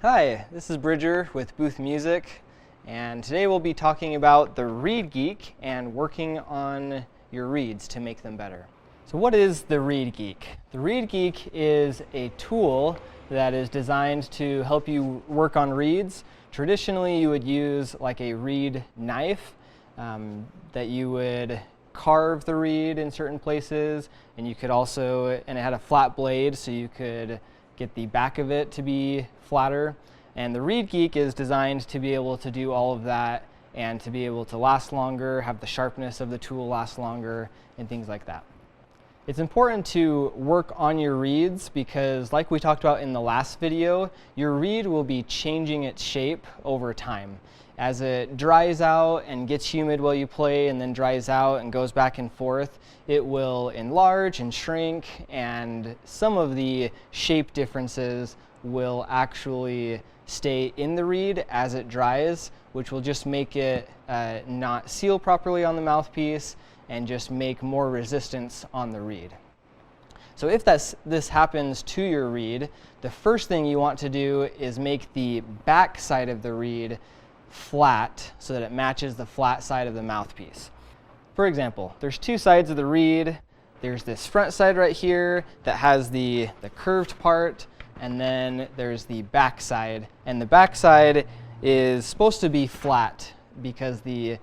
Hi, this is Bridger with Booth Music, and today we'll be talking about the Reed Geek and working on your reeds to make them better. So what is the Reed Geek? The Reed Geek is a tool that is designed to help you work on reeds. Traditionally, you would use like a reed knife that you would carve the reed in certain places, and you could also, and it had a flat blade so you could get the back of it to be flatter. And the Reed Geek is designed to be able to do all of that and to be able to last longer, have the sharpness of the tool last longer, and things like that. It's important to work on your reeds because, like we talked about in the last video, your reed will be changing its shape over time. As it dries out and gets humid while you play and then dries out and goes back and forth, it will enlarge and shrink, and some of the shape differences will actually stay in the reed as it dries, which will just make it not seal properly on the mouthpiece and just make more resistance on the reed. So if this happens to your reed, the first thing you want to do is make the back side of the reed flat so that it matches the flat side of the mouthpiece. For example, there's two sides of the reed. There's this front side right here that has the curved part, and then there's the back side. And the back side is supposed to be flat because the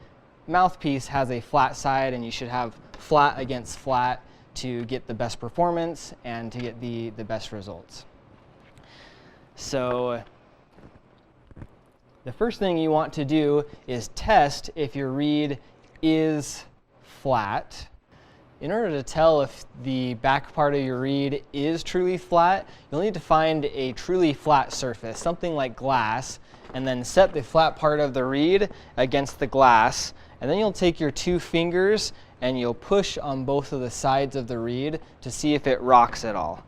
mouthpiece has a flat side, and you should have flat against flat to get the best performance and to get the best results. So the first thing you want to do is test if your reed is flat. In order to tell if the back part of your reed is truly flat, you'll need to find a truly flat surface, something like glass, and then set the flat part of the reed against the glass. And then you'll take your two fingers and you'll push on both of the sides of the reed to see if it rocks at all.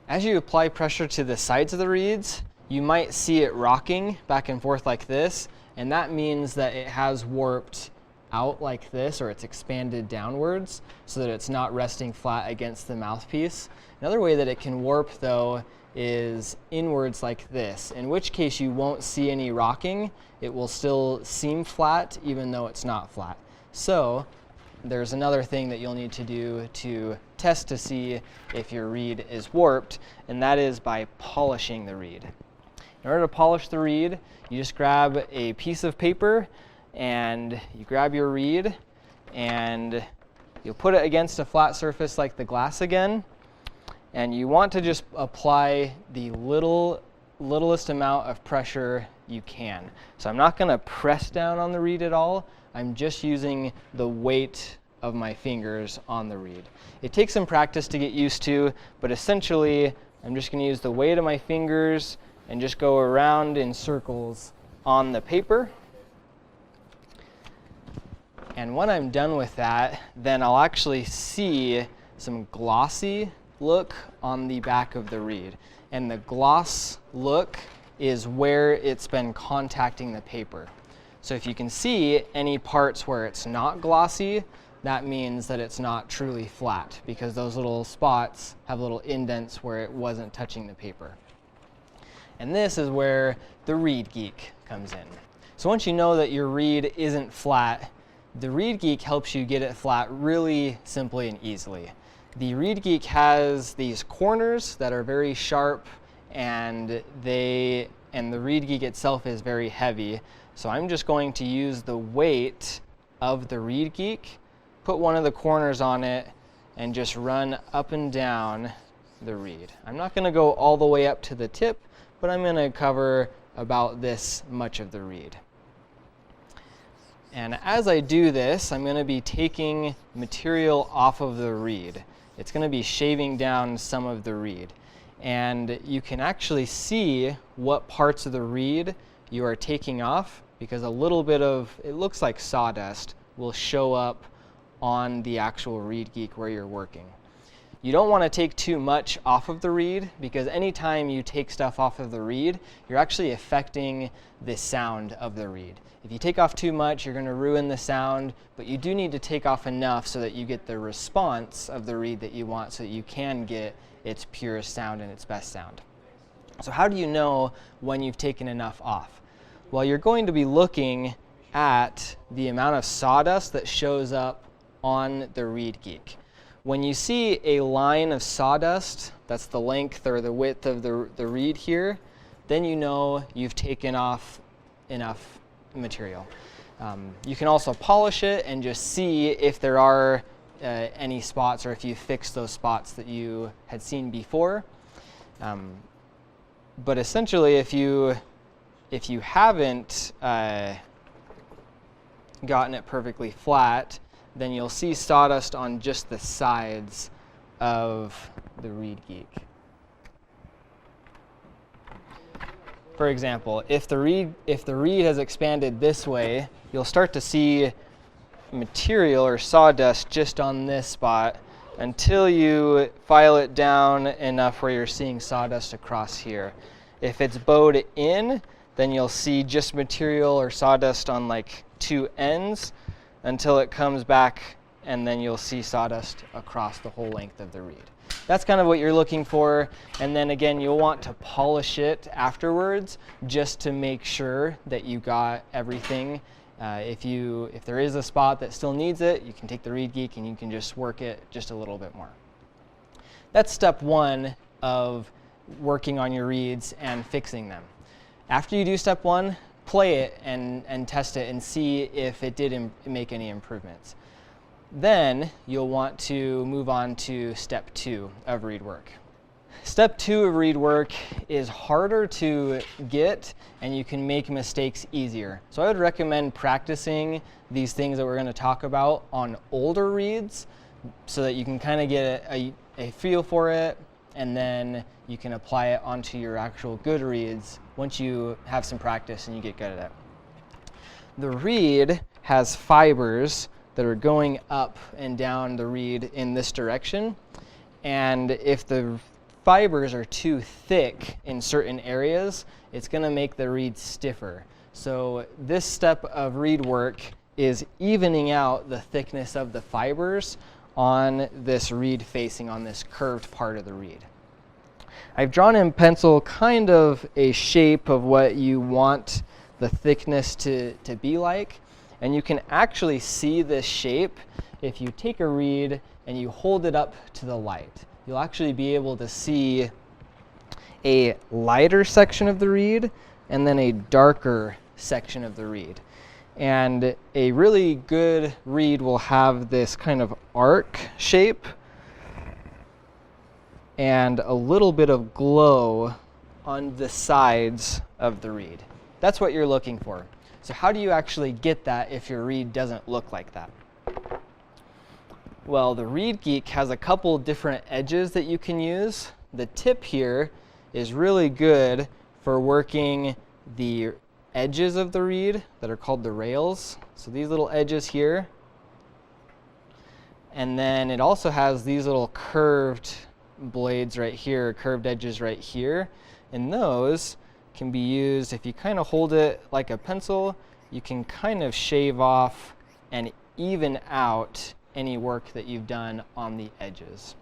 As you apply pressure to the sides of the reeds, you might see it rocking back and forth like this, and that means that it has warped out like this, or it's expanded downwards so that it's not resting flat against the mouthpiece. Another way that it can warp, though, is inwards like this, in which case you won't see any rocking. It will still seem flat even though it's not flat. So there's another thing that you'll need to do to test to see if your reed is warped, and that is by polishing the reed. In order to polish the reed, you just grab a piece of paper and you grab your reed and you'll put it against a flat surface like the glass again, and you want to just apply the littlest amount of pressure you can. So I'm not going to press down on the reed at all. I'm just using the weight of my fingers on the reed. It takes some practice to get used to, but essentially I'm just going to use the weight of my fingers and just go around in circles on the paper. And when I'm done with that, then I'll actually see some glossy look on the back of the reed. And the gloss look is where it's been contacting the paper. So if you can see any parts where it's not glossy, that means that it's not truly flat, because those little spots have little indents where it wasn't touching the paper. And this is where the Reed Geek comes in. So once you know that your reed isn't flat, the Reed Geek helps you get it flat really simply and easily. The Reed Geek has these corners that are very sharp, and the Reed Geek itself is very heavy. So I'm just going to use the weight of the Reed Geek, put one of the corners on it, and just run up and down the reed. I'm not going to go all the way up to the tip, but I'm going to cover about this much of the reed. And as I do this, I'm going to be taking material off of the reed. It's going to be shaving down some of the reed. And you can actually see what parts of the reed you are taking off, because a little bit of, it looks like sawdust, will show up on the actual Reed Geek where you're working. You don't want to take too much off of the reed, because anytime you take stuff off of the reed, you're actually affecting the sound of the reed. If you take off too much, you're going to ruin the sound, but you do need to take off enough so that you get the response of the reed that you want, so that you can get its purest sound and its best sound. So how do you know when you've taken enough off? Well, you're going to be looking at the amount of sawdust that shows up on the Reed Geek. When you see a line of sawdust, that's the length or the width of the reed here, then you know you've taken off enough material. You can also polish it and just see if there are any spots or if you fixed those spots that you had seen before. But essentially, if you haven't gotten it perfectly flat, then you'll see sawdust on just the sides of the Reed Geek. For example, if the reed has expanded this way, you'll start to see material or sawdust just on this spot until you file it down enough where you're seeing sawdust across here. If it's bowed in, then you'll see just material or sawdust on like two ends until it comes back, and then you'll see sawdust across the whole length of the reed. That's kind of what you're looking for, and then again you'll want to polish it afterwards just to make sure that you got everything. If there is a spot that still needs it, you can take the Reed Geek and you can just work it just a little bit more. That's step one of working on your reeds and fixing them. After you do step one, play it and test it and see if it did make any improvements. Then you'll want to move on to step two of reed work. Step two of reed work is harder to get, and you can make mistakes easier. So I would recommend practicing these things that we're going to talk about on older reeds so that you can kind of get a feel for it, and then you can apply it onto your actual good reeds once you have some practice and you get good at it. The reed has fibers that are going up and down the reed in this direction, and if the fibers are too thick in certain areas, it's going to make the reed stiffer. So this step of reed work is evening out the thickness of the fibers on this reed facing on this curved part of the reed. I've drawn in pencil kind of a shape of what you want the thickness to be like, and you can actually see this shape if you take a reed and you hold it up to the light. You'll actually be able to see a lighter section of the reed and then a darker section of the reed. And a really good reed will have this kind of arc shape and a little bit of glow on the sides of the reed. That's what you're looking for. So how do you actually get that if your reed doesn't look like that? Well, the Reed Geek has a couple different edges that you can use. The tip here is really good for working the edges of the reed that are called the rails. So these little edges here. And then it also has these little curved blades right here, curved edges right here. And those can be used, if you kind of hold it like a pencil, you can kind of shave off and even out any work that you've done on the edges.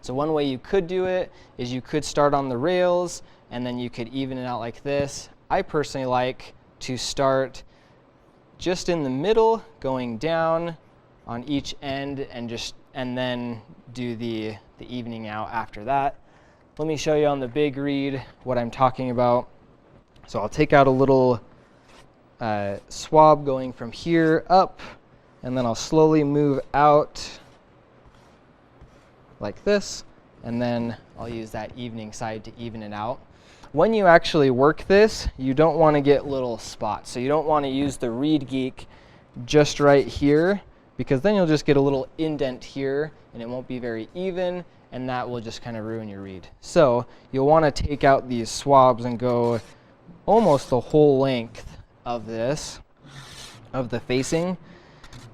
So one way you could do it is you could start on the rails and then you could even it out like this. I personally like to start just in the middle, going down on each end, and then do the evening out after that. Let me show you on the big reed what I'm talking about. So I'll take out a little swab going from here up, and then I'll slowly move out like this, and then I'll use that evening side to even it out. When you actually work this, you don't want to get little spots. So you don't want to use the Reed Geek just right here, because then you'll just get a little indent here and it won't be very even, and that will just kind of ruin your reed. So you'll want to take out these swabs and go almost the whole length of this, of the facing,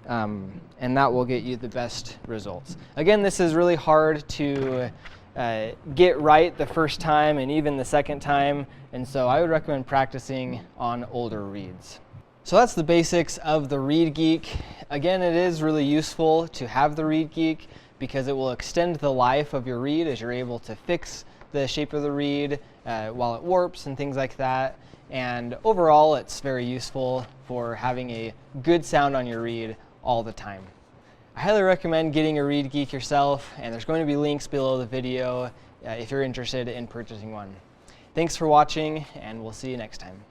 and that will get you the best results. Again, this is really hard to get right the first time and even the second time, and so I would recommend practicing on older reeds. So that's the basics of the Reed Geek. Again, it is really useful to have the Reed Geek because it will extend the life of your reed as you're able to fix the shape of the reed while it warps and things like that. And overall, it's very useful for having a good sound on your reed all the time. I highly recommend getting a Reed Geek yourself, and there's going to be links below the video if you're interested in purchasing one. Thanks for watching, and we'll see you next time.